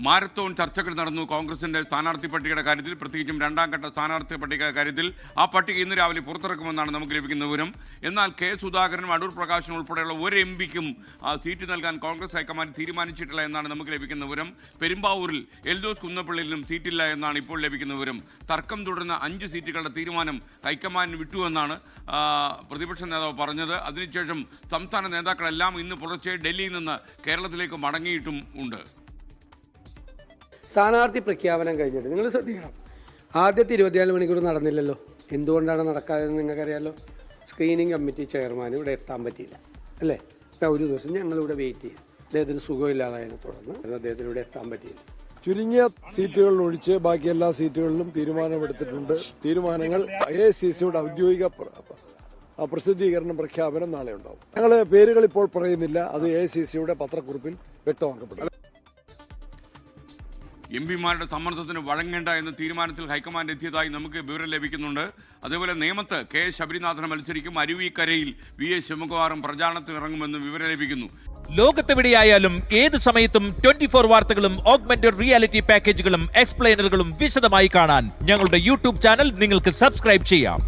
Marathon ചർച്ചകൾ നടന്നു കോൺഗ്രസിന്റെ സ്ഥാനാർത്ഥി പട്ടികയുടെ കാര്യത്തിൽ, പ്രത്യേകിച്ചും രണ്ടാം ഘട്ട സ്ഥാനാർത്ഥി പട്ടിക കാര്യത്തിൽ. ആ പട്ടിക ഇന്ന് രാവിലെ പുറത്തിറക്കുമെന്നാണ് നമുക്ക് ലഭിക്കുന്ന വിവരം. എന്നാൽ കെ സുധാകരനും അടൂർ പ്രകാശനും ഉൾപ്പെടെയുള്ള ഒരു എംപിക്കും സീറ്റ് നൽകാൻ കോൺഗ്രസ് ഹൈക്കമാൻഡ് തീരുമാനിച്ചിട്ടില്ല എന്നാണ് നമുക്ക് ലഭിക്കുന്ന വിവരം. പെരുമ്പാവൂരിൽ എൽദോസ് കുന്നപ്പള്ളിയിലും സീറ്റില്ല എന്നാണ് ഇപ്പോൾ ലഭിക്കുന്ന വിവരം. തർക്കം തുടർന്ന 5 സീറ്റുകളുടെ തീരുമാനം ഹൈക്കമാൻഡിന് വിട്ടുവെന്നാണ് പ്രതിപക്ഷ നേതാവ് പറഞ്ഞത്. അതിനുശേഷം സംസ്ഥാന നേതാക്കളെല്ലാം ഇന്ന് പുലർച്ചെ ഡൽഹിയിൽ നിന്ന് കേരളത്തിലേക്ക് മടങ്ങിയിട്ടും ഉണ്ട്. സ്ഥാനാർത്ഥി പ്രഖ്യാപനം കഴിഞ്ഞിട്ട് നിങ്ങൾ ശ്രദ്ധിക്കണം, ആദ്യത്തെ 24 മണിക്കൂർ നടന്നില്ലല്ലോ. എന്തുകൊണ്ടാണ് നടക്കാതെന്ന് നിങ്ങൾക്കറിയാമല്ലോ. സ്ക്രീനിങ് കമ്മിറ്റി ചെയർമാൻ ഇവിടെ എത്താൻ പറ്റിയില്ല അല്ലേ. ഇപ്പം ഒരു ദിവസം ഞങ്ങളിവിടെ വെയിറ്റ് ചെയ്യും. അദ്ദേഹത്തിന് സുഖമില്ലാതായതിനെ തുടർന്ന് അദ്ദേഹത്തിന് ഇവിടെ എത്താൻ പറ്റിയില്ല. ചുരുങ്ങിയ സീറ്റുകളിൽ ഒഴിച്ച് ബാക്കി എല്ലാ സീറ്റുകളിലും തീരുമാനമെടുത്തിട്ടുണ്ട്. തീരുമാനങ്ങൾ AICCയുടെ ഔദ്യോഗിക പ്രസിദ്ധീകരണം പ്രഖ്യാപനം നാളെ ഉണ്ടാവും. ഞങ്ങൾ പേരുകൾ ഇപ്പോൾ പറയുന്നില്ല, അത് AICCയുടെ പത്രക്കുറിപ്പിൽ വ്യക്തമാക്കപ്പെടും. എംപിമാരുടെ സമ്മർദ്ദത്തിന് വഴങ്ങേണ്ട എന്ന തീരുമാനത്തിൽ ഹൈക്കമാൻഡ് എത്തിയതായി നമുക്ക് വിവരം ലഭിക്കുന്നുണ്ട്. അതേപോലെ നേമത്ത് കെ ശബരിനാഥന് മത്സരിക്കും. അരുവിക്കരയിൽ VS ശിവകുമാറും പ്രചാരണത്തിനിറങ്ങുമെന്ന് വിവരം ലഭിക്കുന്നു. ലോകത്തെവിടെയായാലും ഏത് സമയത്തും 24 വാർത്തകളും ഓഗ്മെന്റഡ് റിയാലിറ്റി പാക്കേജുകളും എക്സ്പ്ലെയിനറുകളും വിശദമായി കാണാൻ ഞങ്ങളുടെ യൂട്യൂബ് ചാനൽ നിങ്ങൾക്ക് സബ്സ്ക്രൈബ് ചെയ്യാം.